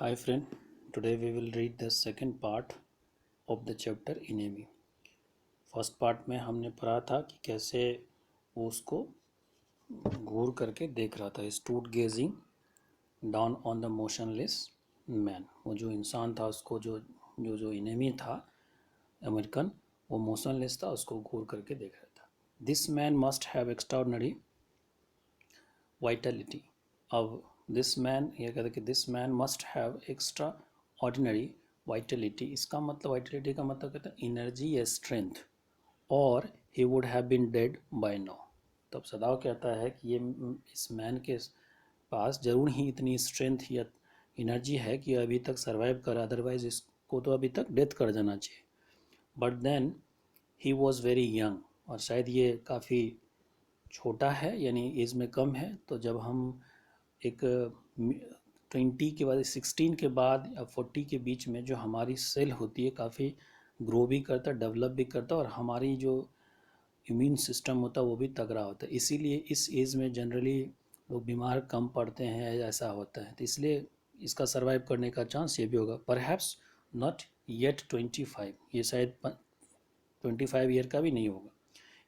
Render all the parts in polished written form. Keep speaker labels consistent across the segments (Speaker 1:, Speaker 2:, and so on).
Speaker 1: Hi friend, today we will read the second part of the chapter Inemi. First part में हमने पढ़ा था कि कैसे वो उसको घूर करके देख रहा था, stood gazing down on the motionless man. वो जो इंसान था उसको जो जो जो इनेमी था अमेरिकन, वो मोशनलेस था, उसको घूर करके देख रहा था। This man must have extraordinary Vitality. अब दिस मैन, ये कहते कि this man must have extra ordinary Vitality. इसका मतलब, वाइटलिटी का मतलब कहता है एनर्जी या स्ट्रेंथ, और he would have been dead by now. तब सदाव कहता है कि ये इस मैन के पास जरूर ही इतनी स्ट्रेंथ या एनर्जी है कि अभी तक सर्वाइव कर, अदरवाइज इसको तो अभी तक डेथ कर जाना चाहिए। But then he was very young, और शायद ये काफ़ी छोटा है, यानी एज में कम है। तो जब हम एक 20 के बाद, 16 के बाद या 40 के बीच में जो हमारी सेल होती है काफ़ी ग्रो भी करता, डेवलप भी करता, और हमारी जो इम्यून सिस्टम होता है वो भी तगड़ा होता है। इसीलिए इस एज में जनरली लोग बीमार कम पड़ते हैं, ऐसा होता है। तो इसलिए इसका सर्वाइव करने का चांस ये भी होगा। परहैप्स नॉट येट 25, ये शायद 25 ईयर का भी नहीं होगा।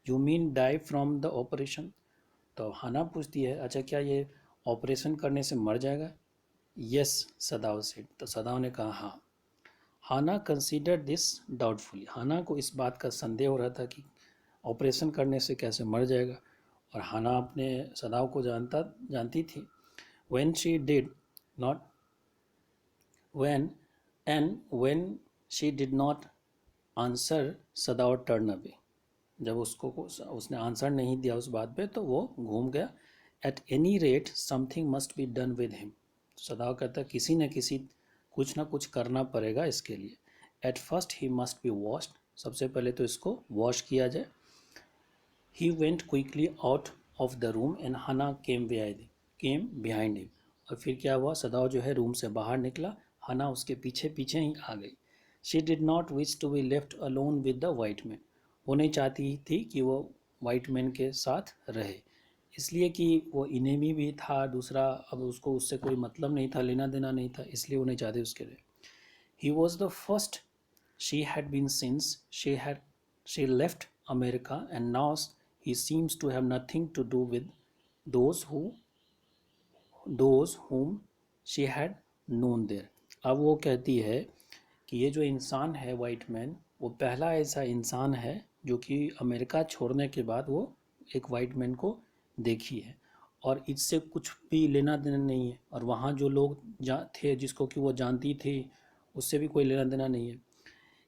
Speaker 1: You mean die from the operation. तो हाना पूछती है, अच्छा क्या ये ऑपरेशन करने से मर जाएगा? Yes, सदाव said. तो सदाव ने कहा हाँ। हाना कंसीडर दिस डाउटफुली। हाना को इस बात का संदेह हो रहा था कि ऑपरेशन करने से कैसे मर जाएगा, और हाना अपने सदाव को जानती थी। When she did not when when she did not answer, सदाव turn away. जब उसने आंसर नहीं दिया उस बात पे, तो वो घूम गया। At any rate something must be done with him. सदाव कहता है किसी न किसी, कुछ ना कुछ करना पड़ेगा इसके लिए। At first he must be washed, सबसे पहले तो इसको वॉश किया जाए। He went quickly out of the room and हना केम बिहाइंड हिम। और फिर क्या हुआ, सदाव जो है रूम से बाहर निकला, हना उसके पीछे पीछे ही आ गई। She did not wish to be left alone with the white man. वो नहीं चाहती थी कि वो वाइट मैन के साथ रहे, इसलिए कि वो इनेमी भी था दूसरा, अब उसको उससे कोई मतलब नहीं था, लेना देना नहीं था, इसलिए वो नहीं चाहते उसके लिए। He was the first she had been since she left America, and now he seems to have nothing to do with those whom she had known there. अब वो कहती है कि ये जो इंसान है वाइट मैन, वो पहला ऐसा इंसान है जो कि अमेरिका छोड़ने के बाद वो एक वाइट मैन को देखी है, और इससे कुछ भी लेना देना नहीं है, और वहाँ जो लोग थे जिसको कि वो जानती थी, उससे भी कोई लेना देना नहीं है।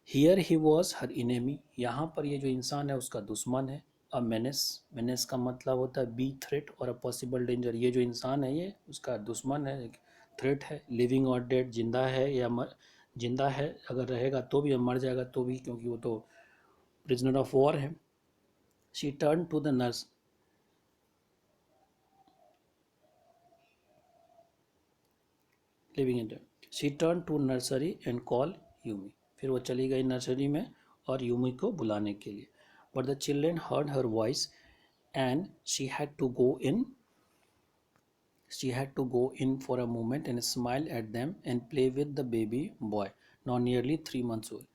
Speaker 1: Here he was her enemy, यहाँ पर ये जो इंसान है उसका दुश्मन है। अ मेनेस का मतलब होता है बी थ्रेट, और अ पॉसिबल डेंजर। ये जो इंसान है ये उसका दुश्मन है, एक थ्रेट है। लिविंग और डेड, जिंदा है या जिंदा है, अगर रहेगा तो भी, मर जाएगा तो भी, क्योंकि वो तो प्रिजनर ऑफ वॉर है। She turn to the nurse, living in dead. She turn to nursery and call Yumi. फिर वो चली गई नर्सरी में और यूमी को बुलाने के लिए। But the children heard her voice and she had to go in for a moment and smile at them and play with the baby boy, now nearly 3 months old.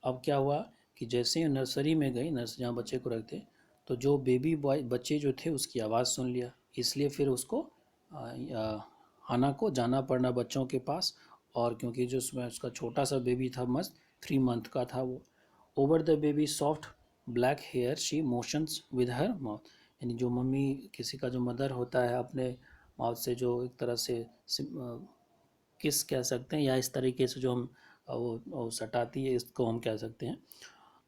Speaker 1: अब क्या हुआ कि जैसे नर्सरी में गई, नर्सरी जहाँ बच्चे को रखते, तो जो बेबी बॉय बच्चे जो थे उसकी आवाज़ सुन लिया, इसलिए फिर उसको हाना को जाना पड़ना बच्चों के पास। और क्योंकि जो उसमें उसका छोटा सा बेबी था, मस्त 3 मंथ का था वो। Over the baby soft black hair she motions with her mouth. यानी जो मम्मी, किसी का जो मदर होता है, अपने माउथ से जो एक तरह से किस कह सकते हैं, या इस तरीके से जो हम वो सटाती है, इसको हम कह सकते हैं।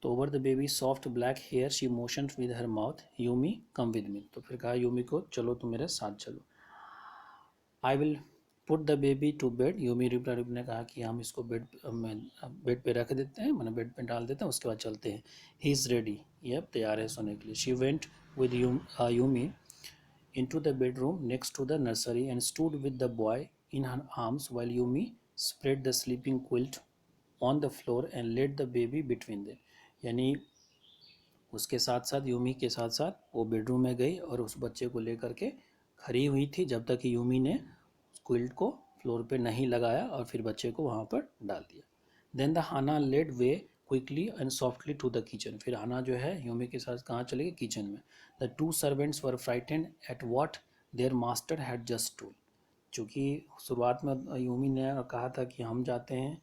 Speaker 1: तो over the baby soft black hair she motion with her mouth, Yumi come with me. तो फिर कहा यूमी को, चलो तुम मेरे साथ चलो। I will put the baby to bed. Yumi reply ने कहा कि हम इसको बेड पे रख देते हैं, मैंने बेड पे डाल देते हैं, उसके बाद चलते हैं। ही इज़ रेडी, ये अब तैयार है सोने के लिए। She went with Yumi into the bedroom next to the nursery and stood with the boy in her arms while Yumi spread the sleeping quilt on the floor and laid the baby between them. यानी उसके साथ साथ, Yumi के साथ साथ वो bedroom में गई और उस बच्चे को लेकर के खड़ी हुई थी, जब तक कि यूमी ने क्विल्ट को फ्लोर पे नहीं लगाया और फिर बच्चे को वहाँ पर डाल दिया. Then the Hana led way quickly and softly to the kitchen. फिर हाना जो है यूमी के साथ कहाँ चले गए? किचन में. The two servants were frightened at what their master had just told. चूँकि शुरुआत में यूमी ने कहा था कि हम जाते हैं,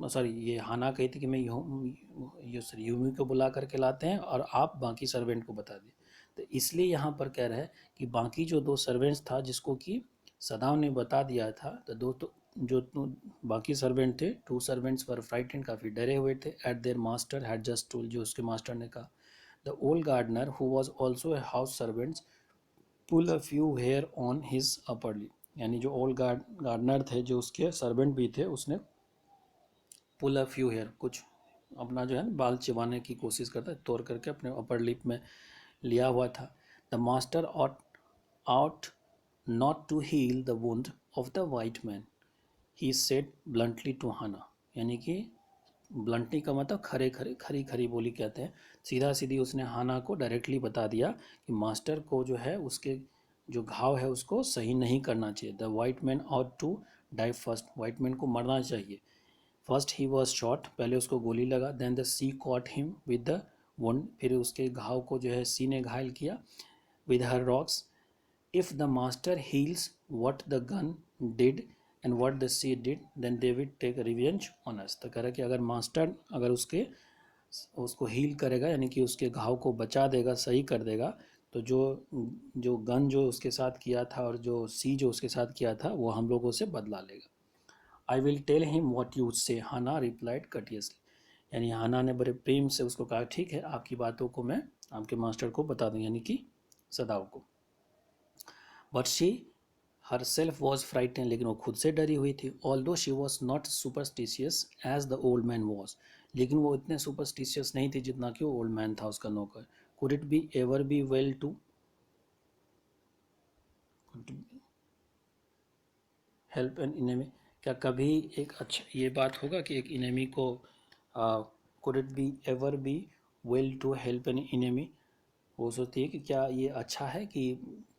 Speaker 1: सॉरी ये हाना कही थी कि मैं यूमी को बुला करके लाते हैं और आप बाकी सर्वेंट को बता दें. तो इसलिए यहाँ पर कह रहा है कि बाकी जो दो सर्वेंट्स था जिसको कि सदाव ने बता दिया था, तो जो बाकी सर्वेंट थे, टू सर्वेंट्स वर फ्राइटेंड, काफ़ी डरे हुए थे, at their master had just told, जो उसके मास्टर ने कहा. The old gardener who was also a house servants pull a few hair on his upper lip. यानी जो ओल्ड गार्डनर थे, जो उसके सर्वेंट भी थे, उसने पुल अ फ्यू हेयर, कुछ अपना जो है ना बाल चिबाने की कोशिश करता है, तोड़ करके अपने अपर लिप में लिया हुआ था. The master ought not to heal the wound of the white man, he said bluntly to Hana. यानी कि ब्लंटली का मतलब खरे खरे खरी खरी बोली कहते हैं. सीधा सीधी उसने हाना को डायरेक्टली बता दिया कि मास्टर को जो है उसके जो घाव है उसको सही नहीं करना चाहिए. The white man out to die first, white man को मरना चाहिए. फर्स्ट ही वॉज शॉट, पहले उसको गोली लगा. Then the sea caught him with the wound, फिर उसके घाव को जो है सी ने घायल किया. With her rocks, if the master heals what the gun did and what the sea did then they will take revenge on us. तो कह रहा कि अगर मास्टर अगर उसको हील करेगा, यानी कि उसके घाव को बचा देगा, सही कर देगा, तो जो जो गन जो उसके साथ किया था और जो सी जो उसके साथ किया था वो हम लोगों से बदला लेगा. I will tell him what you say, Hana replied कटियसली. यानी हाना ने बड़े प्रेम से उसको कहा, ठीक है आपकी बातों को मैं आपके मास्टर को बता दूँ, यानी कि सदाव को. But she herself was frightened, लेकिन वो खुद से डरी हुई थी. Although she was not superstitious as the old man was, लेकिन वो इतने सुपरस्टिशियस नहीं थी जितना कि वो ओल्ड मैन था उसका नौकर. Could it be ever be well to help an enemy, क्या कभी एक अच्छा ये बात होगा कि एक इनेमी को, could it be ever be well to help an enemy, वो सोचती है कि क्या ये अच्छा है कि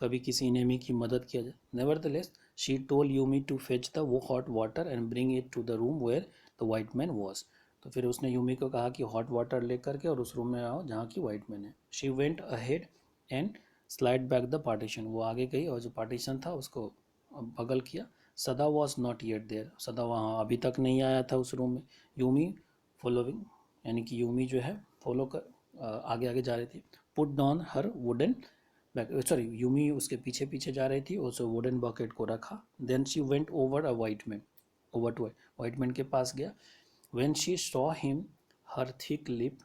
Speaker 1: कभी किसी इनेमी की मदद किया जाए. Nevertheless she told Yumi to fetch the वो hot water and bring it to the room where the white man was. तो फिर उसने यूमी को कहा कि हॉट वाटर ले करके और उस रूम में आओ जहाँ की वाइट मैन है. She went ahead and slide back the partition, वो आगे गई और जो पार्टीशन था उसको बगल किया. सदा वॉज नॉट येट देयर, सदा वहाँ अभी तक नहीं आया था उस रूम में. यूमी फॉलोइंग, यानी कि यूमी जो है फॉलो कर आगे आगे जा रही थी. पुट डाउन हर वुडन सॉरी यूमी उसके पीछे पीछे जा रही थी, उस वुडन बकेट को रखा. Then she went over a white man, over to white man के पास गया. When she saw him her thick lip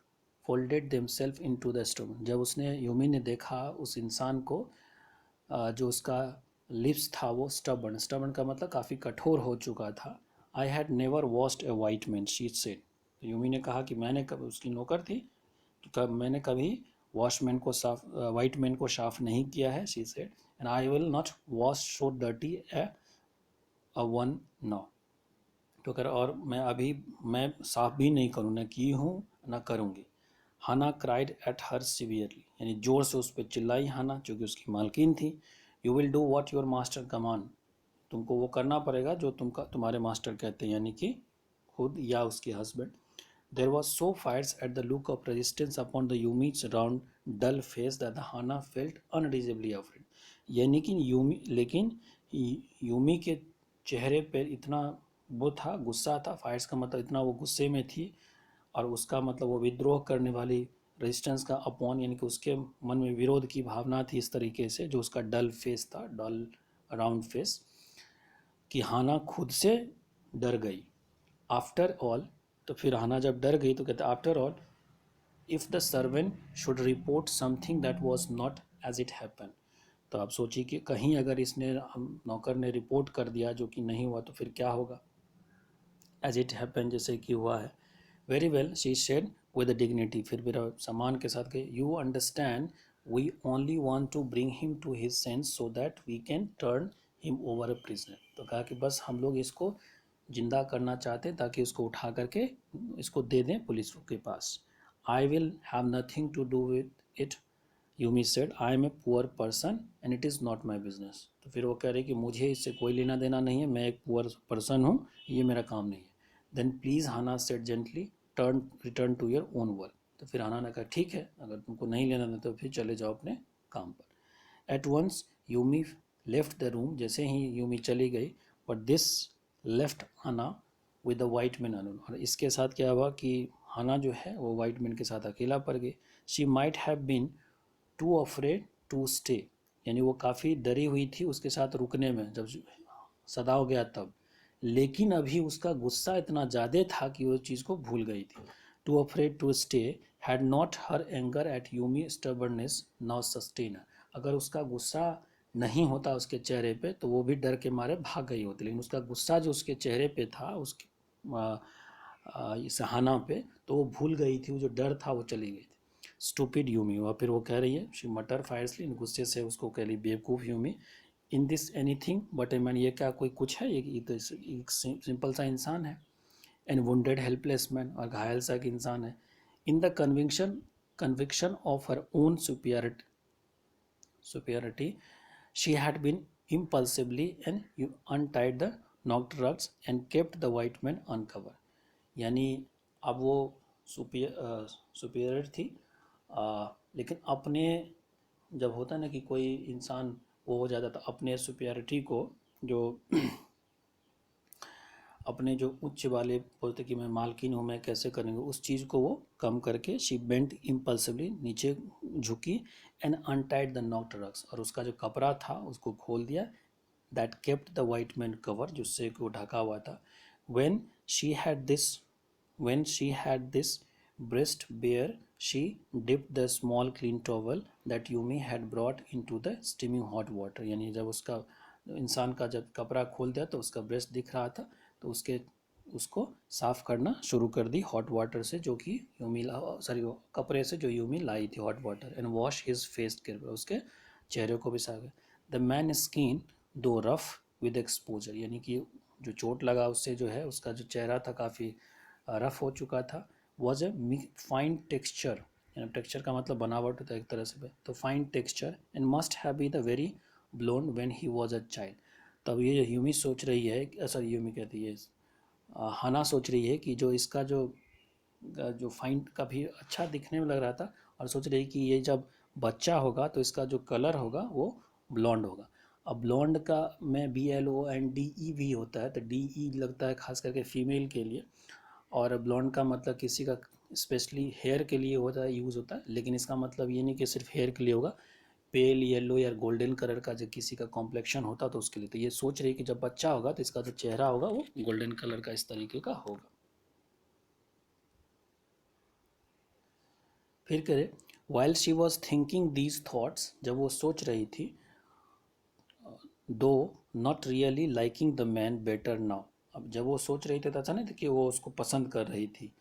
Speaker 1: folded themselves into the stone, जब उसने यूमी ने देखा उस इंसान को, जो उसका लिप्स था वो स्टबर्न, स्टबर्न का मतलब काफ़ी कठोर हो चुका था. I had never washed A white man she said. Yumi ने कहा कि मैंने कभी, उसकी नौकर थी, तो मैंने कभी वॉशमैन को साफ वाइट मैन को साफ नहीं किया है, she said. And I will not wash so dirty a one now. तो कर और मैं साफ भी नहीं करूँ, न की हूँ न करूँगी. हाना क्राइड एट हर सीवियरली, यानी ज़ोर से उस पर चिल्लाई हाना, जो कि उसकी मालकिन थी. You will do what your master command, तुमको वो करना पड़ेगा जो तुम्हारे मास्टर कहते हैं, यानी कि खुद या उसके husband. There was so fierce at the look of resistance upon the Yumi's round dull face that the Hana felt unreasonably afraid. यानी कि यूमी के चेहरे पर इतना वो था, गुस्सा था. फायर्स का मतलब इतना वो गुस्से में थी, और उसका मतलब वो विद्रोह करने वाली, रेजिस्टेंस का अपॉन, यानी कि उसके मन में विरोध की भावना थी इस तरीके से, जो उसका डल फेस था, डल राउंड फेस, कि हाना खुद से डर गई. आफ्टर ऑल, तो फिर हाना जब डर गई तो कहते after all if the servant should report something that was not as it happen. तो आप सोचिए कि कहीं अगर इसने नौकर ने रिपोर्ट कर दिया जो कि नहीं हुआ, तो फिर क्या होगा. एज इट हैपन जैसे कि हुआ है. Very well she said with dignity, फिर मेरा सम्मान के साथ कहे, you understand we only want to bring him to his sense so that we can turn him over a prisoner. तो कहा कि बस हम लोग इसको जिंदा करना चाहते हैं ताकि इसको उठा करके इसको दे दें पुलिस के पास. I will have nothing to do with it Yumi said I am a poor person and it is not my business. तो फिर वो कह रहे कि मुझे इससे कोई लेना देना नहीं है, मैं एक पुअर पर्सन हूँ, ये मेरा काम नहीं है। Then please Hana said gently turn return to your own work. तो फिर हाना ने कहा ठीक है, अगर तुमको नहीं लेना देना तो फिर चले जाओ अपने काम पर। At once Yumi left the room, जैसे ही यूमी चली गई, but this left Hana with the white man alone. और इसके साथ क्या हुआ कि हाना जो है वो वाइट मैन के साथ अकेला पड़ गई। She might have been too afraid to stay, यानी वो काफ़ी डरी हुई थी उसके साथ रुकने में जब सदाओ गया तब, लेकिन अभी उसका गुस्सा इतना ज़्यादा था कि वो चीज़ को भूल गई थी। Too afraid to stay had not her anger at Yumi stubbornness now sustain. अगर उसका गुस्सा नहीं होता उसके चेहरे पे तो वो भी डर के मारे भाग गई होती, लेकिन उसका गुस्सा जो उसके चेहरे पे था, उसके सहाना पे, तो वो भूल गई थी, वो जो डर था वो चली गई थी। स्टूपिड यूमी, और फिर वो कह रही है शी मटर फायरसली, गुस्से से उसको कह रही बेवकूफ़ Yumi. In this anything but a man, ये क्या कोई कुछ है, ये तो एक सिंपल सा इंसान है। एंड वुंडेड हेल्पलेस मैन, और घायल सा एक इंसान है। In the conviction of her own superiority, she had been impulsively and untied the knocked rugs and kept the white man uncovered। यानी अब वो सुपिरियर थी, लेकिन अपने, जब होता है ना कि कोई इंसान वो हो जाता था अपने सुपियरिटी को, जो अपने जो उच्च वाले बोलते कि मैं मालकिन हूँ, मैं कैसे करेंगे, उस चीज़ को वो कम करके शी बेंट इम्पल्सिवली, नीचे झुकी, and untied the not rugs, और उसका जो कपड़ा था उसको खोल दिया। That kept the white man cover, जिससे को ढका हुआ था। when she had this when she had this breast bare, she dipped the small clean towel that Yumi had brought into the steaming hot water। यानी जब उसका इंसान का जब कपड़ा खोल दिया तो उसका ब्रेस्ट दिख रहा था, तो उसको साफ करना शुरू कर दी हॉट वाटर से, जो कि यूमी सॉरी कपड़े से जो यूमी लाई थी, hot water. And wash his face care, उसके चेहरे को भी साफ। द मैन स्किन दो रफ विद एक्सपोजर, यानी कि जो चोट लगा उससे जो है उसका जो चेहरा था काफ़ी रफ हो चुका था। वॉज ए फाइन टेक्सचर, यानी टेक्सचर का मतलब बनावट होता है एक तरह से, तो fine texture, and must have be the very blown when he was a child. तब ये यूमी सोच रही है, सॉरी यूमी कहती है, हाना सोच रही है कि जो इसका जो जो फाइन काफ़ी अच्छा दिखने में लग रहा था, और सोच रही कि ये जब बच्चा होगा तो इसका जो कलर होगा वो ब्लॉन्ड होगा। अब ब्लॉन्ड का में BLONDE भी होता है, तो DE लगता है खास करके फीमेल के लिए, और ब्लॉन्ड का मतलब किसी का स्पेशली हेयर के लिए होता है, यूज़ होता है, लेकिन इसका मतलब ये नहीं कि सिर्फ हेयर के लिए होगा, पेल येलो या गोल्डन कलर का जो किसी का कॉम्प्लेक्शन होता तो उसके लिए। तो ये सोच रही कि जब बच्चा होगा तो इसका जो चेहरा होगा वो गोल्डन कलर का इस तरीके का होगा। फिर करे while she was thinking these thoughts, जब वो सोच रही थी, दो not really liking the man better now. अब जब वो सोच रही थी तो ऐसा नहीं था कि वो उसको पसंद कर रही थी।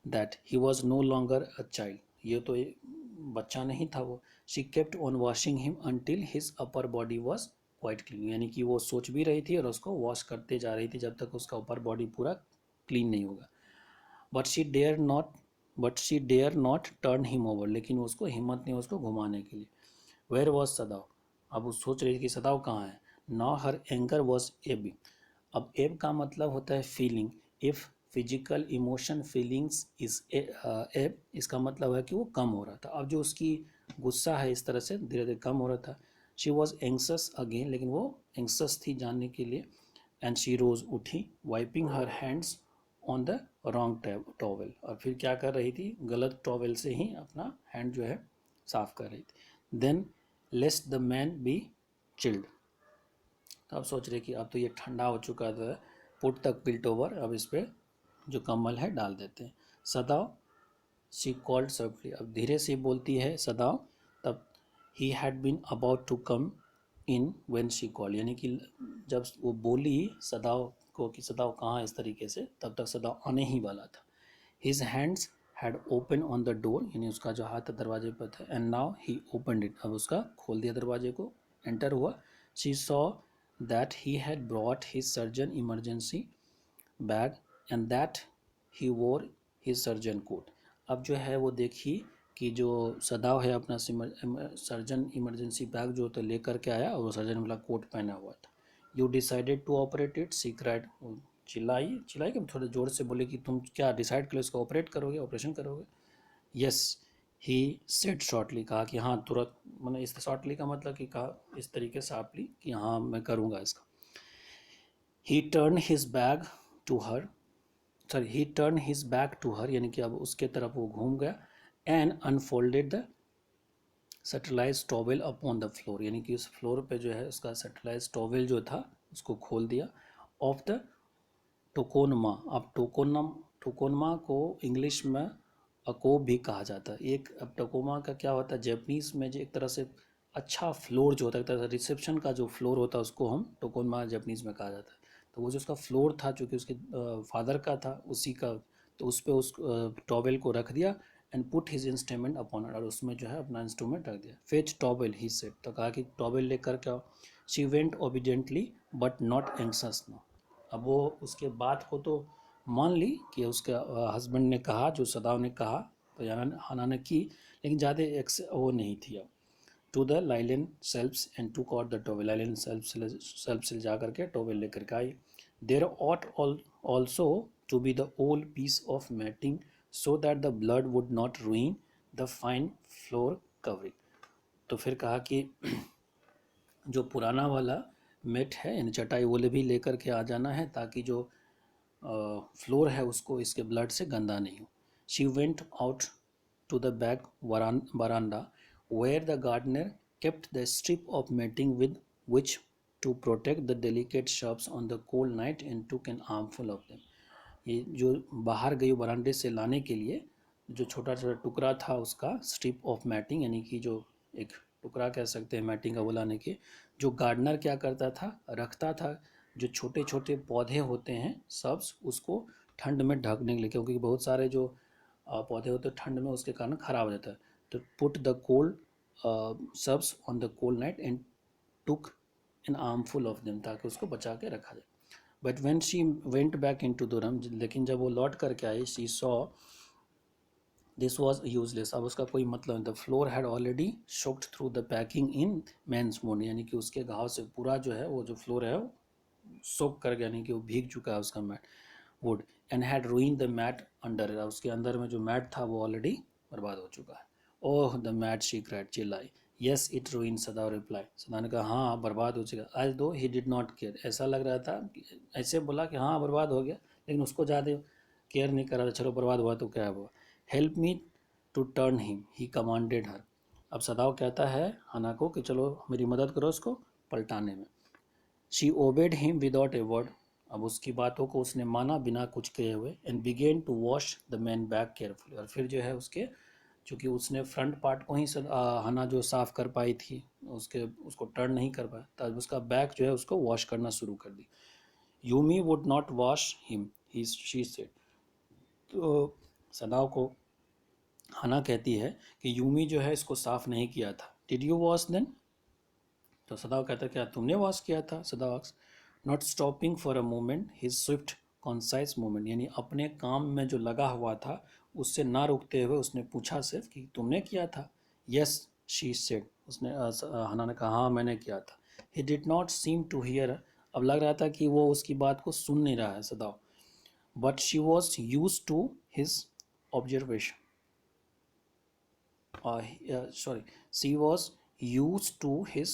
Speaker 1: That he was no longer a child, ये तो बच्चा नहीं था वो। She kept on washing him until his upper body was quite clean, यानी कि वो सोच भी रही थी और उसको वॉश करते जा रही थी जब तक उसका ऊपर बॉडी पूरा क्लीन नहीं होगा। But she dare not but she dare not turn him over, लेकिन उसको हिम्मत नहीं उसको घुमाने के लिए। वेयर वॉज सदाव, अब वो सोच रही थी कि सदाव कहाँ है। Now her anger was Ebbing. अब एब का मतलब होता है feeling. If physical emotion feelings is एब, इसका मतलब है कि वो कम हो रहा था। अब जो उसकी गुस्सा है इस तरह से धीरे धीरे कम हो रहा था। शी वॉज एंक्सस अगेन, लेकिन वो एंक्सस थी जानने के लिए। एंड शी रोज, उठी, wiping her hands on the wrong towel, और फिर क्या कर रही थी, गलत टॉवेल से ही अपना हैंड जो है साफ कर रही थी। Then lest the man be chilled, तो अब सोच रहे कि अब तो ये ठंडा हो चुका था, पुट द क्विल्ट ओवर, अब इस पर जो कम्बल है डाल देते हैं। सदाव, शी कॉल्ड सॉफ्टली, अब धीरे से बोलती है सदाव। तब he had been about to come in when she called, यानी कि जब वो बोली सदाव को कि सदाव कहाँ, इस तरीके से, तब तक सदाव आने ही वाला था। His hands had open on the door, यानी उसका जो हाथ दरवाजे पर था। And now he opened it, अब उसका खोल दिया दरवाजे को, एंटर हुआ। She saw that he had brought his surgeon emergency bag and that he वोर हिज सर्जन कोट। अब जो है वो देखी कि जो सदाव है अपना सर्जन इमरजेंसी बैग जो होता है लेकर के आया और वो सर्जन वाला कोट पहना हुआ था। You decided to operate it, she cried, चिल्लाई चिल्लाई कि थोड़े ज़ोर से बोले कि तुम क्या डिसाइड करो, इसको ऑपरेट करोगे, ऑपरेशन करोगे। यस ही सेड शॉर्टली, कहा कि हाँ तुरंत, मैंने इस शॉर्टली का मतलब कि कहा इस तरीके से आपली कि हाँ मैं करूँगा इसका। He turn his bag to her, sorry he turn his back to her, यानी कि अब उसके तरफ वो घूम गया। And unfolded the sterilised towel upon the floor, यानी कि उस फ्लोर पे जो है उसका सेटेलाइज टॉवेल जो था उसको खोल दिया। ऑफ द टोकोनमा, अब टोकोनमा को इंग्लिश में अकोब भी कहा जाता है। एक अब टोकोमा का क्या होता है जैपनीज में, जो एक तरह से अच्छा फ्लोर जो होता है, एक तरह से रिसेप्शन का जो फ्लोर होता है उसको हम टोकोनमा जैपनीज में कहा जाता है। तो वो जो उसका फ्लोर था चूँकि उसके फादर का था उसी का, तो उस पर उस टॉवेल को रख दिया। And put his instrument upon, और उसमें जो है अपना इंस्ट्रूमेंट रख दिया। फेच टॉवेल ही सेड, तो कहा कि टॉवेल लेकर क्या। She went obediently but not anxious no, अब वो उसके बात को तो मान ली कि उसके हस्बैंड ने कहा, जो सदाव ने कहा, तो हना ने की, लेकिन ज़्यादा वो नहीं थी। अब to the linen shelves and to caught the towel, linen shelf से जा करके टॉवेल लेकर के आई। There ought also to be the old piece of matting so that the blood would not ruin the fine floor covering, तो फिर कहा कि जो पुराना वाला मेट है यानी चटाई वो भी लेकर के आ जाना है, ताकि जो फ्लोर है उसको इसके ब्लड से गंदा नहीं हो। She went out to the back veranda where the gardener kept the strip of matting with which to protect the delicate shrubs on the cold night and took an armful of them, ये जो बाहर गई बरामदे से लाने के लिए जो छोटा छोटा टुकड़ा था उसका स्ट्रिप ऑफ मैटिंग, यानी कि जो एक टुकड़ा कह सकते हैं मैटिंग का, वो लाने के जो गार्डनर क्या करता था, रखता था जो छोटे छोटे पौधे होते हैं सब्स, उसको ठंड में ढकने के लिए, क्योंकि बहुत सारे जो पौधे होते हैं ठंड में उसके कारण ख़राब हो जाता है। तो put the cold subs on the cold night and took an armful of them, ताकि उसको बचा के रखा जाए। But when she went back into the room, लेकिन जब वो लौट करके आई, she saw this was useless, अब उसका कोई मतलब नहीं। The floor had already soaked through the packing in man's moan, यानी कि उसके घाव से पूरा जो है वो जो फ्लोर है वो सोक कर गया, यानी कि वो भीग चुका है उसका mat wood. And had ruin the mat under, उसके अंदर में जो मैट था वो ऑलरेडी बर्बाद हो चुका है। Oh the mat, she cried, चिल्लाई। Yes it ruin, Sada reply, सदा ने कहा हाँ बर्बाद हो चुका। आज दो ही डिड नॉट केयर, ऐसा लग रहा था ऐसे बोला कि हाँ बर्बाद हो गया, लेकिन उसको ज़्यादा केयर नहीं कर रहा था, चलो बर्बाद हुआ तो क्या हुआ। Help me to turn him, he commanded her, अब सदाव कहता है हना को कि चलो मेरी मदद करो उसको पलटाने में। She obeyed him without a word, अब उसकी बातों को उसने माना बिना कुछ कहे हुए। And began to wash the man back carefully, और फिर जो है उसके, चूँकि उसने फ्रंट पार्ट को ही हना जो साफ़ कर पाई थी, उसको टर्न नहीं कर पाया, तब उसका बैक जो है उसको वॉश करना शुरू कर दी। Yumi would not wash him, he she said, तो सदाव को हना कहती है कि यूमी जो है इसको साफ़ नहीं किया था। डिड यू वॉश देन, तो सदाव कहता है क्या तुमने वॉश किया था। सदाव not stopping for a moment his Swift concise moment, यानी अपने काम में जो लगा हुआ था उससे ना रुकते हुए उसने पूछा सिर्फ कि तुमने किया था। यस शी सेड, उसने हना ने कहा हाँ मैंने किया था। He did not seem to hear, अब लग रहा था कि वो उसकी बात को सुन नहीं रहा है Sadao. But she was use to his observation, sorry, she was used to his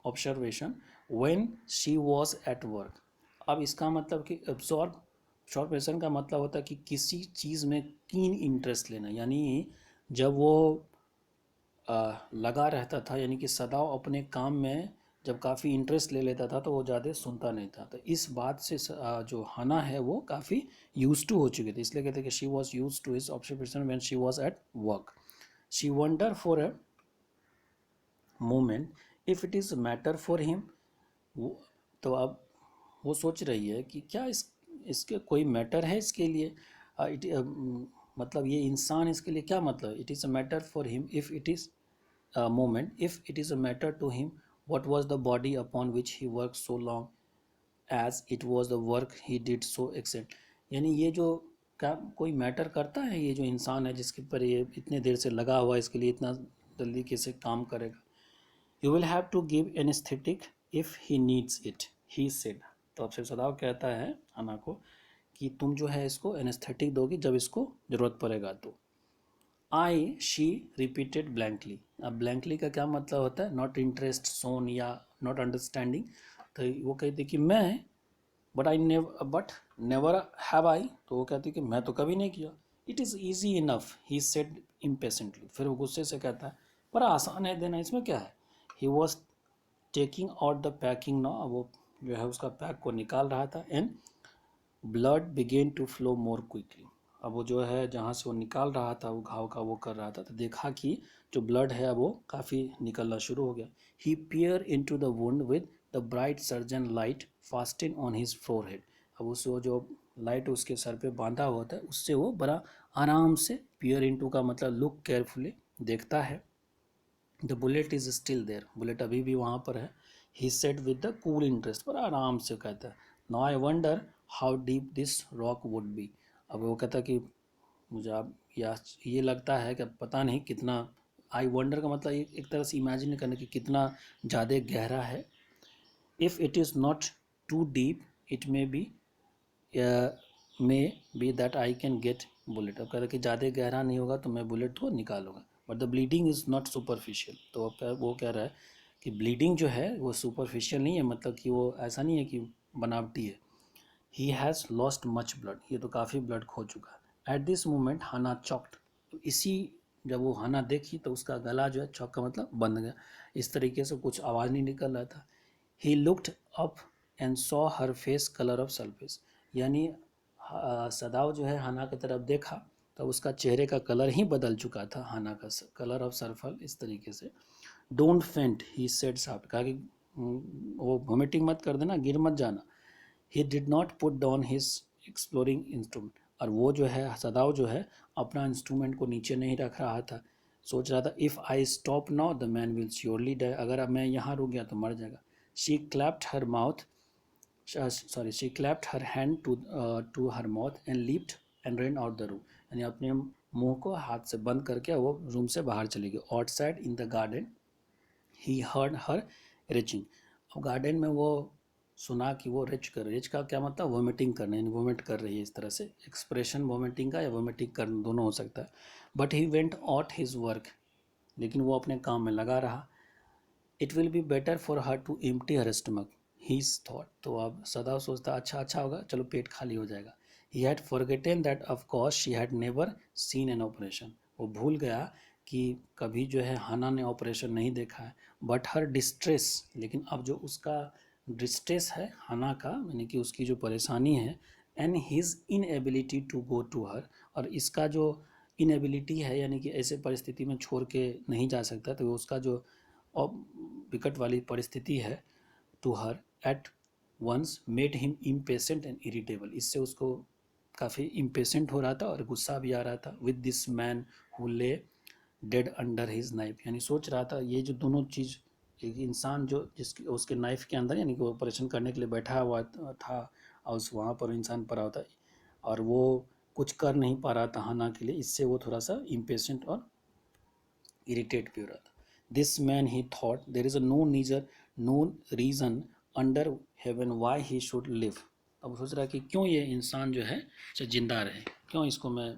Speaker 1: observation when she was at work। अब इसका मतलब कि ऑब्जर्वेशन का मतलब होता है कि किसी चीज़ में कीन इंटरेस्ट लेना, यानी जब वो लगा रहता था, यानी कि सदाव अपने काम में जब काफ़ी इंटरेस्ट ले लेता था तो वो ज़्यादा सुनता नहीं था। तो इस बात से जो हना है वो काफ़ी यूज टू हो चुकी थी, इसलिए कहते हैं कि she was use to his observation when she was at work. She wonder for a moment if it is matter for him, तो अब वो सोच रही है कि क्या इसके कोई मैटर है इसके लिए, मतलब ये इंसान इसके लिए क्या मतलब, it is a matter for him if it is moment, if it is a matter to him what was the body upon which he worked so long as it was the work he did so excellent, यानी ये जो क्या कोई matter करता है? ये जो इंसान है जिसके ऊपर ये इतने देर से लगा हुआ है, इसके लिए इतना जल्दी कैसे काम करेगा? You will have to give anaesthetic if he needs it, he said. तो अब से सदाव कहता है हना को कि तुम जो है इसको एनेस्थेटिक दोगी जब इसको ज़रूरत पड़ेगा तो। I she repeated blankly. अब ब्लैंकली का क्या मतलब होता है? नॉट इंटरेस्ट सोन या नॉट अंडरस्टैंडिंग। तो वो कहती कि मैं, बट नेवर हैव आई, तो वो कहती कि मैं तो कभी नहीं किया। It is easy enough, he said impatiently. फिर वो गुस्से से कहता है पर आसान है देना, इसमें क्या है? He was taking out the packing now, वो जो है उसका पैक को निकाल रहा था। And blood began to flow more quickly. अब वो जो है जहाँ से वो निकाल रहा था, वो घाव का वो कर रहा था, तो देखा कि जो ब्लड है वो काफ़ी निकलना शुरू हो गया। He peer into the wound with the bright surgeon light fastening on his forehead. अब उस वो जो लाइट उसके सर पे बांधा हुआ था उससे वो बड़ा आराम से, पियर इन टू का मतलब लुक केयरफुली, देखता है। The bullet is still there, bullet अभी भी वहाँ पर है। He said with the cool interest, पर आराम से कहता है now I wonder how deep this rock would be. अब वो कहता कि मुझे अब या ये लगता है कि पता नहीं कितना, आई वंडर का मतलब एक तरह से इमेजिन करने की कितना ज़्यादा गहरा है। If it is not too deep it may be that I can get bullet. अब कह रहा कि ज़्यादा गहरा नहीं होगा तो मैं बुलेट को निकालूंगा। But the bleeding is not superficial. तो वो कह रहा है कि ब्लीडिंग जो है वो सुपरफिशियल नहीं है, मतलब कि वो ऐसा नहीं है कि बनावटी है। He has lost much blood, ये तो काफ़ी ब्लड खो चुका है। एट दिस मोमेंट हना चॉक्ड, तो इसी जब वो हना देखी तो उसका गला जो है, चौक का मतलब बंद गया, इस तरीके से कुछ आवाज़ नहीं निकल रहा था। He looked up and saw her face colour of sulphur, यानी सदाव जो है हना की तरफ देखा तो उसका चेहरे का कलर ही बदल चुका था, हना का कलर ऑफ सरफल इस तरीके से। डोंट फेंट ही सेड साफ्ट, कहा कि वो वोमिटिंग मत कर देना, गिर मत जाना। ही did not put down his exploring instrument, और वो जो है सदाव जो है अपना इंस्ट्रूमेंट को नीचे नहीं रख रहा था। सोच रहा था if I stop now the man will surely die, अगर अब मैं यहाँ रुक गया तो मर जाएगा। She clapped her mouth, she clapped her hand to her mouth and leaped and run out the room, यानी अपने मुंह को हाथ से बंद करके वो रूम से बाहर चली गई। Outside in the garden he heard her reaching, अब गार्डन में वो सुना कि वो रिच का क्या मतलब वोमिटिंग करना, यानी वोमिट कर रही है, इस तरह से एक्सप्रेशन वोमिटिंग का या वोमिटिंग कर दोनों हो सकता है। But he went out his work, लेकिन वो अपने काम में लगा रहा। It will be better for her to empty her stomach, he's thought, तो अब सदा सोचता अच्छा होगा, चलो पेट खाली हो जाएगा। He had forgotten that of course she had never seen an operation, वो भूल गया कि कभी जो है हना ने ऑपरेशन नहीं देखा है। बट हर डिस्ट्रेस, लेकिन अब जो उसका डिस्ट्रेस है हना का, यानी कि उसकी जो परेशानी है, and his inability to go to her, और इसका जो इनएबिलिटी है यानी कि ऐसे परिस्थिति में छोड़ के नहीं जा सकता, तो उसका जो और विकट वाली परिस्थिति है, to her at once made him impatient and irritable, इससे उसको काफ़ी इम्पेशेंट हो रहा था और गुस्सा भी आ रहा था। विद दिस मैन हु ले डेड अंडर हिज नाइफ, यानी सोच रहा था ये जो दोनों चीज़, एक इंसान जो जिसके उसके नाइफ के अंदर, यानी कि वो ऑपरेशन करने के लिए बैठा हुआ था और उस वहाँ पर इंसान पड़ा होता है और वो कुछ कर नहीं पा रहा था हना के लिए, इससे वो थोड़ा सा इम्पेशेंट और इरिटेट भी हो रहा था। This man he thought there is a no reason under heaven why he should live, अब सोच रहा है कि क्यों ये इंसान जो है जिंदा रहे, क्यों इसको मैं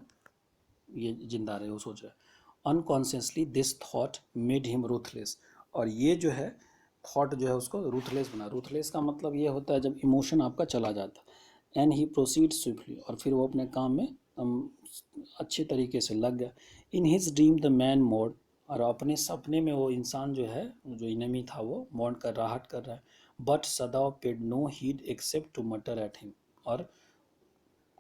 Speaker 1: ये जिंदा रहे, वो सोच रहा है। Unconsciously this thought made him ruthless, और ये जो है थॉट जो है उसको रूथलेस बना। रूथलेस का मतलब ये होता है जब इमोशन आपका चला जाता है। एंड ही प्रोसीड स्विफ्टली, और फिर वो अपने काम में अच्छे तरीके से लग गया। In his dream the man mode, और अपने सपने में वो इंसान जो है, जो इनेमी था, वो मौन कर राहट कर रहा है। But Sadao paid no heed except to mutter at him, और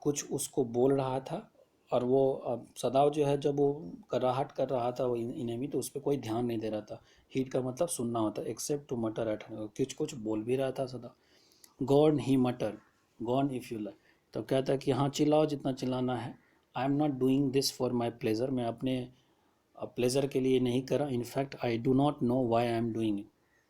Speaker 1: कुछ उसको बोल रहा था, और वो अब सदाव जो है जब वो कराहट कर रहा था वो इनेमी, तो उस पर कोई ध्यान नहीं दे रहा था। हीट का मतलब सुनना होता है, accept to mutter at him, कुछ बोल भी रहा था सदाव। गॉन ही मटर, गॉन इफ़ यू लाइक, तो कहता है कि हाँ चिल्लाओ जितना चिल्लाना है। I am not doing this for my pleasure, मैं अपने प्लेजर के लिए नहीं कर रहा। In fact I do not know why I am doing it,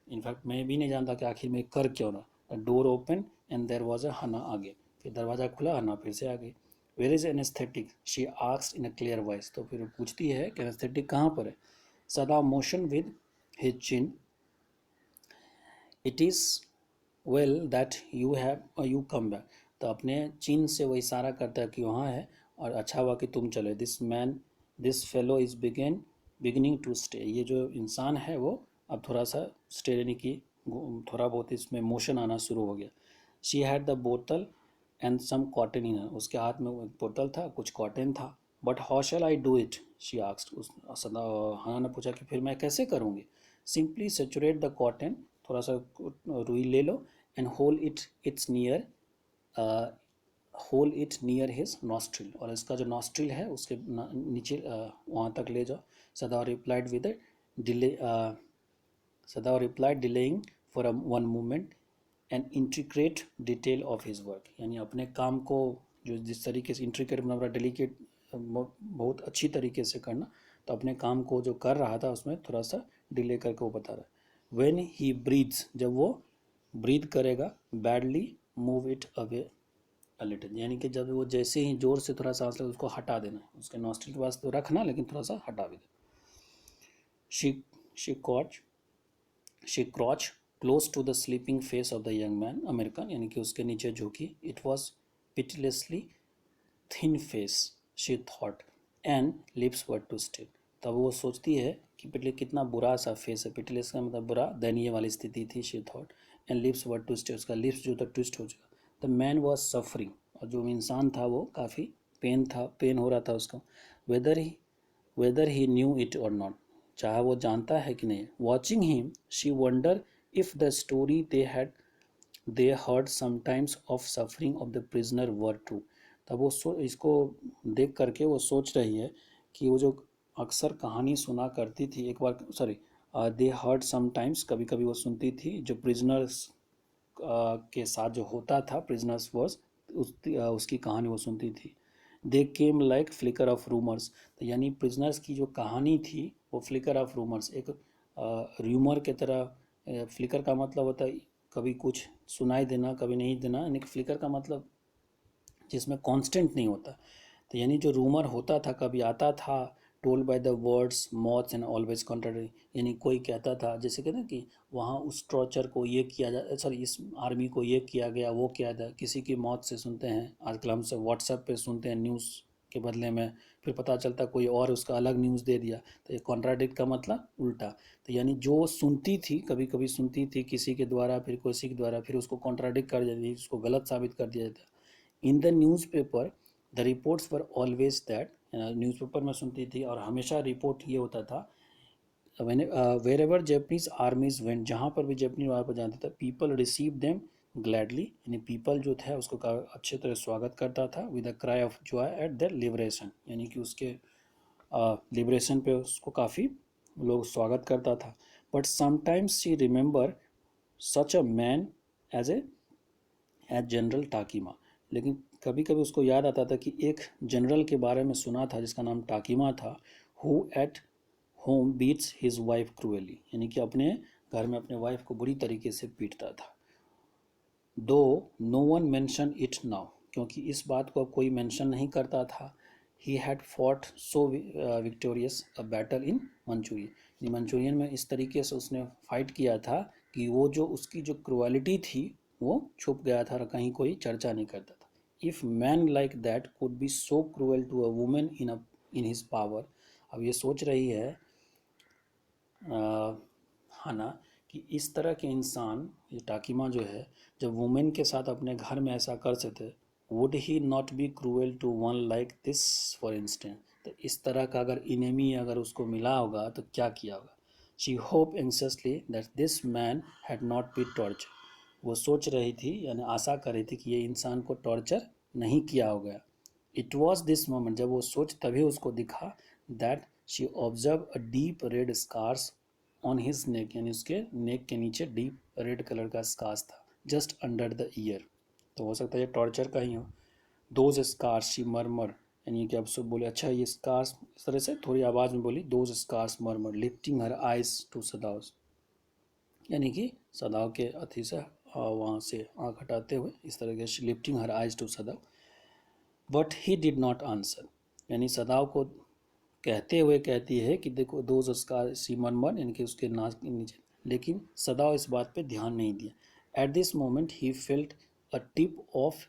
Speaker 1: in fact मैं भी नहीं जानता कि आखिर में कर क्यों रहा। The door open and there was a हना आगे, फिर दरवाज़ा खुला, हना फिर से आ गई। Where is anaesthetic she asked in a clear voice. तो फिर पूछती है कि एनेस्थेटिक कहाँ पर है। सदा motion with his chin, it is well that you come back. तो अपने चिन से वो इशारा करता है कि वहाँ है और अच्छा हुआ कि तुम चले। This fellow is beginning to stay. ये जो इंसान है वो अब थोड़ा सा स्टे यानी कि थोड़ा बहुत इसमें मोशन आना शुरू हो गया। शी हैड द बोतल एंड सम कॉटन इन, उसके हाथ में वो एक बोतल था, कुछ कॉटन था। But how shell I do it, she asked. उस सदा हना ने पूछा कि फिर मैं कैसे करूँगी। सिंपली सेचुरेट द कॉटन, थोड़ा सा रुई ले लो, and hold it near his nostril, और इसका जो नॉस्ट्रिल है उसके नीचे वहाँ तक ले जाओ। Sada replied with delay Sada replied delaying for one moment an intricate detail of his work. यानी अपने काम को जो जिस तरीके से इंट्रिकेट मतलब डेलिकेट बहुत अच्छी तरीके से करना, तो अपने काम को जो कर रहा था उसमें थोड़ा सा डिले करके वो बता रहा है। व्हेन ही ब्रीथ्स, जब वो ब्रीथ करेगा, badly move it away a little, यानी कि जब वो जैसे ही जोर से थोड़ा सांस ले उसको हटा देना, उसके नॉस्ट्रिल के पास तो रखना लेकिन थोड़ा सा हटा भी देना। She she couch she crouch close to the sleeping face of the young man American, यानी कि उसके नीचे झुकी। It was pitilessly thin face she thought and lips were too still. तब वो सोचती है कि पिटले कितना बुरा सा फेस है, पिटलेस का मतलब बुरा दयनीय वाली स्थिति थी। She thought and lips were too still, उसका लिप्स जो था ट्विस्ट हो चुका। द मैन वॉज सफरिंग, और जो इंसान था वो काफ़ी पेन हो रहा था उसको। वेदर ही न्यू इट और नॉट, चाहे वो जानता है कि नहीं। Watching him she wonder if the story they heard sometimes of suffering of the prisoner were true. तब वो इसको देख करके वो सोच रही है कि वो जो अक्सर कहानी सुना करती थी, एक बार सॉरी दे हर्ड समटाइम्स, कभी कभी वो सुनती थी जो प्रिजनर्स के साथ जो होता था, प्रिजनर्स वर्स उसकी कहानी वो सुनती थी। They came like flicker of rumours, तो यानी प्रिजनर्स की जो कहानी थी वो फ्लिकर ऑफ रूमर्स, एक र्यूमर के तरह। फ्लिकर का मतलब होता है कभी कुछ सुनाई देना कभी नहीं देना, यानी कि फ्लिकर का मतलब जिसमें कांस्टेंट नहीं होता। तो यानी जो रूमर होता था कभी आता था, told by the words moths and always contradict, यानी कोई कहता था जैसे कहते हैं कि वहाँ उस टॉर्चर को ये किया जा, सॉरी इस आर्मी को ये किया गया वो किया था, किसी की मौत से सुनते हैं आजकल हम सब व्हाट्सएप पे सुनते हैं न्यूज़ के बदले में, फिर पता चलता कोई और उसका अलग न्यूज़ दे दिया। तो ये कॉन्ट्राडिक्ट का मतलब उल्टा। तो यानी जो सुनती थी कभी कभी सुनती थी किसी के द्वारा, फिर किसी के द्वारा, फिर उसको कॉन्ट्राडिक्ट कर देती, उसको गलत साबित कर दिया जाता। In the newspaper the reports were always that, newspaper में सुनती थी और हमेशा रिपोर्ट ये होता था wherever Japanese armies went, जहाँ पर भी जैपनीज वहाँ पर जाते थे, पीपल रिसीव देम ग्लैडली, यानी पीपल जो था उसको अच्छे तरह स्वागत करता था। With a cry of joy at the liberation, यानी कि उसके लिबरेशन पे उसको काफ़ी लोग स्वागत करता था। But sometimes she remember such a man as General Takima, लेकिन कभी कभी उसको याद आता था कि एक जनरल के बारे में सुना था जिसका नाम टाकीमा था, who at home beats his wife cruelly, यानी कि अपने घर में अपने वाइफ को बुरी तरीके से पीटता था। Though no one mention it now, क्योंकि इस बात को अब कोई मेंशन नहीं करता था। He had fought so victorious a battle in Manchurian, Manchurian में इस तरीके से उसने फाइट किया था कि वो जो उसकी जो क्रुअलिटी थी वो छुप गया था और कहीं कोई चर्चा नहीं करता था। If man like that could be so cruel to a woman in his power. अब ये सोच रही है है ना कि इस तरह के इंसान, ये टाकिमा जो है, जब वुमेन के साथ अपने घर में ऐसा कर सकते, would he not be cruel to one like this for instant. तो इस तरह का अगर इनेमी अगर उसको मिला होगा तो क्या किया होगा। She hope anxiously that this man had not be torture, वो सोच रही थी यानी आशा कर रही थी कि ये इंसान को टॉर्चर नहीं किया होगा। इट वॉज दिस मोमेंट, जब वो सोच तभी उसको दिखा, that she observe a deep red scars on his neck, यानी उसके नेक के नीचे डीप रेड कलर का स्कार्स था, जस्ट अंडर द ईयर। तो हो सकता है ये टॉर्चर का ही हो। दोज स्कार्स शी मरमर, यानी कि अब सब बोले अच्छा ये स्कार्स, इस तरह से थोड़ी आवाज़ में बोली, those scars murmur lifting her eyes to Sadao, यानी कि सदाव के अथी से वहाँ से आँख हटाते हुए इस तरह के lifting her eyes to Sadao. But he did not answer, यानी सदाव को कहते हुए कहती है कि देखो दोज उसका सीमन यानी कि उसके नाक के नीचे, लेकिन सदाव इस बात पे ध्यान नहीं दिया। At this moment he felt a tip of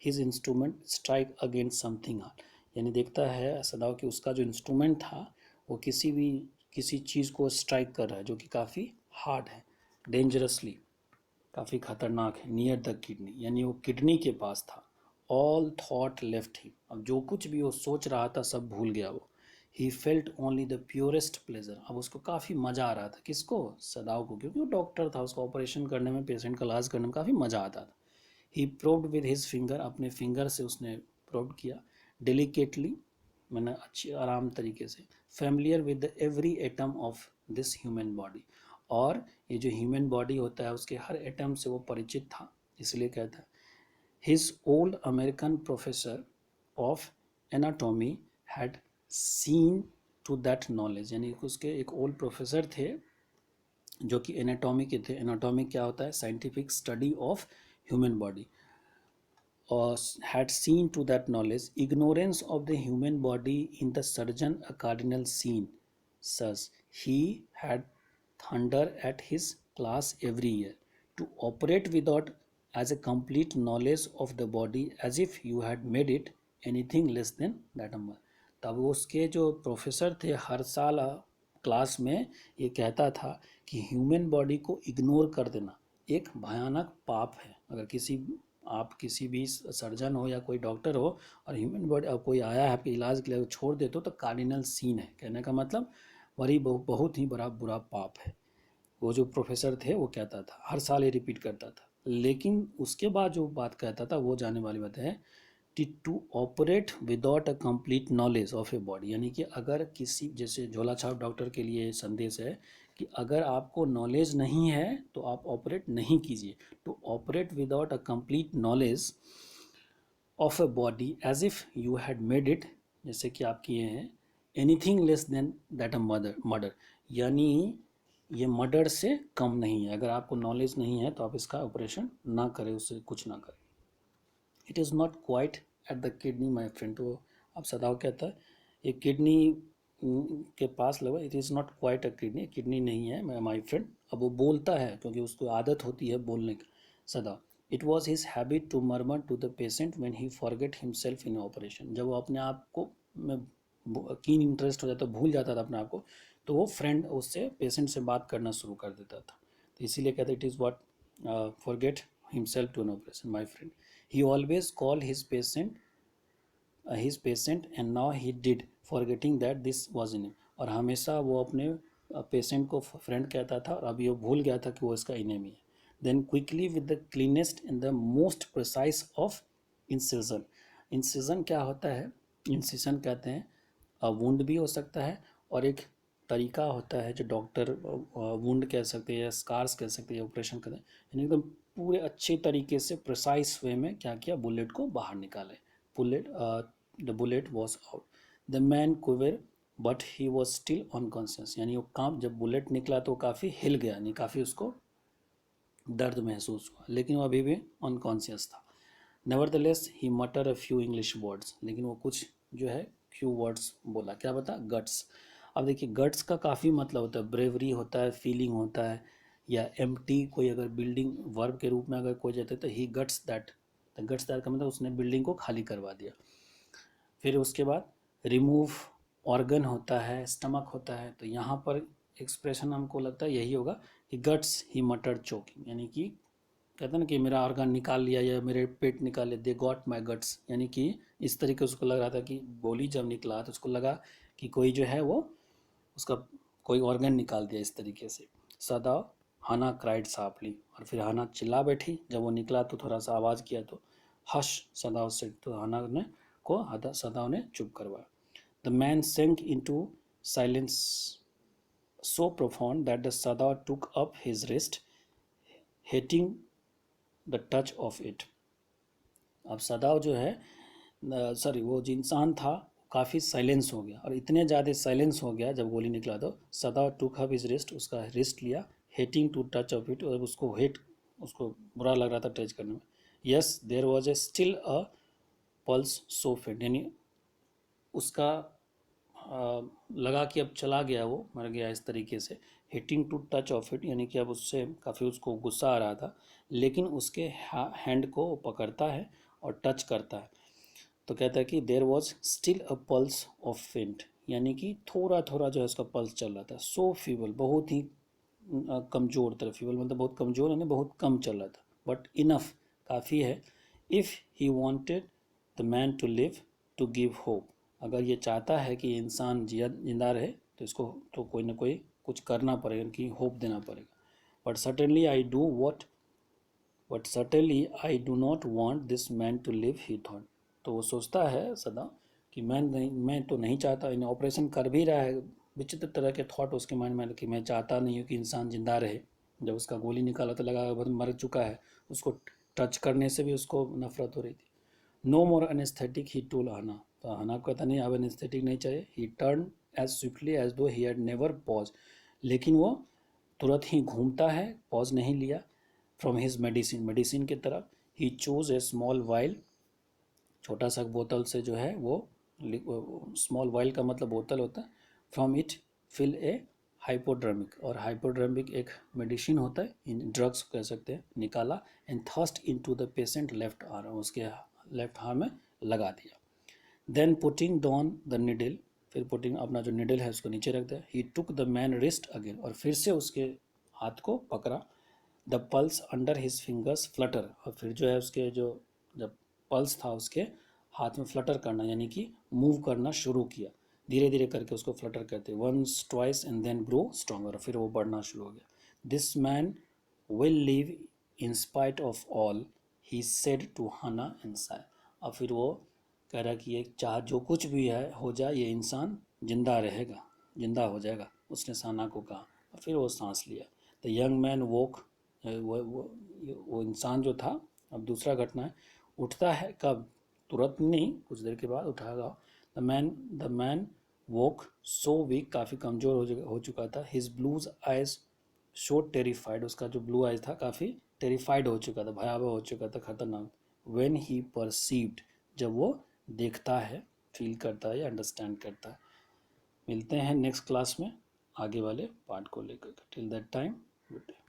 Speaker 1: his instrument strike against something hard, यानी देखता है सदाव कि उसका जो इंस्ट्रूमेंट था वो किसी चीज़ को स्ट्राइक कर रहा है जो कि काफ़ी हार्ड है, डेंजरसली, काफ़ी खतरनाक है। नियर द किडनी, यानी वो किडनी के पास था। ऑल थॉट लेफ्ट ही, अब जो कुछ भी वो सोच रहा था सब भूल गया वो। He felt only the purest pleasure, अब उसको काफ़ी मज़ा आ रहा था, किसको, सदाव को, क्योंकि वो डॉक्टर था, उसको ऑपरेशन करने में, पेशेंट का इलाज करने में काफ़ी मज़ा आता था। ही प्रोब्ड विद हिज फिंगर, अपने फिंगर से उसने प्रोब्ड किया, डेलिकेटली, मैंने अच्छी आराम तरीके से, familiar with every atom of this human body, और ये जो ह्यूमन बॉडी होता है उसके हर एटम से वो परिचित था, इसलिए कहता है। His old American professor of anatomy had seen to that knowledge, यानी उसके एक ओल्ड प्रोफेसर थे जो कि एनाटॉमी के थे। एनाटॉमी क्या होता है, scientific study of human body, or had seen to that knowledge, ignorance of the human body in the surgeon a cardinal sin, such he had thunder at his class every year, to operate without as a complete knowledge of the body, as if you had made it anything less than that number। तब उसके जो professor थे हर साल class में ये कहता था कि ह्यूमन बॉडी को इग्नोर कर देना एक भयानक पाप है। अगर आप किसी भी सर्जन हो या कोई डॉक्टर हो और ह्यूमन बॉडी, अब कोई आया है आपके इलाज के लिए छोड़ दे तो कार्डिनल सीन है, कहने का मतलब बड़ी बहुत ही बड़ा बुरा पाप है। वो जो प्रोफेसर थे वो कहता था, हर साल ये रिपीट करता था, लेकिन उसके बाद जो बात कहता था वो जाने वाली बात है, to operate without a complete knowledge of a body, यानी कि अगर किसी, जैसे झोला छाप डॉक्टर के लिए संदेश है कि अगर आपको नॉलेज नहीं है तो आप ऑपरेट नहीं कीजिए, to operate without a complete knowledge of a body as if you had made it, जैसे कि आप किए हैं, anything less than that a murder, यानी ये मर्डर से कम नहीं है। अगर आपको नॉलेज नहीं है तो आप इसका ऑपरेशन ना करें, उससे कुछ ना करें। It is not quite at the kidney my friend, तो अब सदाव कहता है ये किडनी के पास लगा, it is not quite a kidney, kidney नहीं है माई फ्रेंड। अब वो बोलता है क्योंकि उसको आदत होती है बोलने की। Sadao, it was his habit to murmur to the patient when he forget himself in operation, जब वो अपने आप को में कीन इंटरेस्ट हो जाता, भूल जाता था अपने आप को, तो वो फ्रेंड उससे, पेशेंट से बात करना शुरू कर देता था। तो इसीलिए कहते it is what forget himself to an operation my friend. He always called his patient and now he did, forgetting that this was in him, और हमेशा वो अपने पेशेंट को फ्रेंड कहता था और अभी वो भूल गया था कि वो इसका इनेमी है। Then quickly with the cleanest and the most precise of incision, incision क्या होता है, इंसिजन कहते हैं वुंड भी हो सकता है, और एक तरीका होता है जो डॉक्टर वुंड कह सकते हैं या स्कार्स कह सकते हैं, ऑपरेशन करते हैं, यानी एकदम पूरे अच्छे तरीके से प्रिसाइज वे में क्या किया, बुलेट को बाहर निकाले। Bullet, the bullet was out, the man quiver but he was still unconscious, यानी वो काम, जब बुलेट निकला तो काफ़ी हिल गया, यानी काफ़ी उसको दर्द महसूस हुआ, लेकिन वो अभी भी अनकॉन्शियस था। नेवरदलेस ही मटर अ फ्यू इंग्लिश वर्ड्स, लेकिन वो कुछ जो है फ्यू वर्ड्स बोला, क्या बता, गट्स। अब देखिए गट्स का काफ़ी मतलब होता है, ब्रेवरी होता है, फीलिंग होता है, या एम्प्टी, कोई अगर बिल्डिंग वर्ब के रूप में अगर कोई जाता है तो ही गट्स दैट, तो गट्स दैट का मतलब उसने बिल्डिंग को खाली करवा दिया। फिर उसके बाद रिमूव, ऑर्गन होता है, स्टमक होता है, तो यहाँ पर एक्सप्रेशन हमको लगता है यही होगा कि गट्स ही मटर चोकिंग, यानी कि कहते हैं ना कि मेरा ऑर्गन निकाल लिया या मेरे पेट निकाल लिया, दे गॉट माई गट्स, यानी कि इस तरीके से उसको लग रहा था कि बोली जब निकला तो उसको लगा कि कोई जो है वो उसका कोई ऑर्गन निकाल दिया इस तरीके से। सदा हाना क्राइड साफली, और फिर हाना चिल्ला बैठी, जब वो निकला तो थोड़ा सा आवाज़ किया तो हश सदाव से, तो हाना ने को सदाव ने चुप करवाया। The man sank into silence so profound that the Sada took up his wrist, hating the touch of it. अब सदाव जो है, सॉरी, वो जो इंसान था काफ़ी साइलेंस हो गया, और इतने ज़्यादा साइलेंस हो गया जब गोली निकला तो Sadao took up his wrist, उसका रिस्ट लिया, hating to touch of it, और उसको बुरा लग रहा था टच करने में। Yes there was a still a pulse so faint, यानी उसका लगा कि अब चला गया, वो मर गया इस तरीके से। Hitting to touch of it, यानी कि अब उससे काफ़ी उसको गुस्सा आ रहा था, लेकिन उसके हैंड को वो पकड़ता है और टच करता है। तो कहता है कि there was still a pulse of फेंट, यानी कि थोड़ा थोड़ा जो है उसका पल्स चल रहा था। सो फीबल, बहुत ही कमज़ोर तरह, फीबल मतलब बहुत कमज़ोर, यानी बहुत कम चल रहा था, बट इनफ, काफ़ी है। If he wanted the man to live to give hope, अगर ये चाहता है कि इंसान जिंदा रहे तो इसको तो कोई ना कोई कुछ करना पड़ेगा, कि होप देना पड़ेगा। But certainly I do what but certainly I do not want this man to live, he thought. तो वो सोचता है सदा कि मैं तो नहीं चाहता, इन्हें ऑपरेशन कर भी रहा है, विचित्र तरह के थॉट उसके माइंड में कि मैं चाहता नहीं हूँ कि इंसान जिंदा रहे। जब उसका गोली निकाला तो लगा मर चुका है, उसको टच करने से भी उसको नफरत हो रही थी। No more anaesthetic, he told Hana, तो हना को कहता नहीं अब एनेस्थेटिक नहीं चाहिए। He turn as swiftly as though he had never pause, लेकिन वो तुरंत ही घूमता है, पॉज नहीं लिया। फ्रॉम हिज मेडिसिन, मेडिसिन की तरफ। ही चूज ए स्मॉल वाइल, छोटा सा बोतल से जो है वो, स्मॉल वाइल का मतलब बोतल होता है। फ्रॉम इट फिल ए हाइपोड्रमिक, और हाइपोड्रमिक एक मेडिसिन होता है, इन ड्रग्स कह सकते हैं, निकाला। And thrust into the patient left arm, उसके लेफ्ट आर्म में लगा दिया। Then putting down the needle, फिर पुटिंग अपना जो निडल है उसको नीचे रख दिया। He took the man wrist again, और फिर से उसके हाथ को पकड़ा। The pulse under his fingers flutter, और फिर जो है उसके जो जब पल्स था उसके हाथ में फ्लटर करना, यानी कि मूव करना शुरू किया, धीरे धीरे करके उसको फ्लटर करते, once twice and then grow stronger, फिर वो बढ़ना शुरू हो गया। This man will live in spite of all, he said to Hana and sigh. और फिर वो कह रहा कि ये चाह जो कुछ भी है हो जाए, ये इंसान जिंदा रहेगा, जिंदा हो जाएगा, उसने साना को कहा, और फिर वो सांस लिया। द यंग मैन वोक, वो इंसान जो था, अब दूसरा घटना है, उठता है कब, तुरंत नहीं, कुछ देर के बाद उठागा। The man woke so weak, काफ़ी कमज़ोर हो चुका था। His blues eyes show terrified, उसका जो ब्लू आइज था काफ़ी टेरिफाइड हो चुका था, भयावह हो चुका था, खतरनाक। व्हेन ही परसीव्ड, जब वो देखता है, फील करता है या अंडरस्टैंड करता है। मिलते हैं नेक्स्ट क्लास में आगे वाले पार्ट को लेकर। Till that time, good day.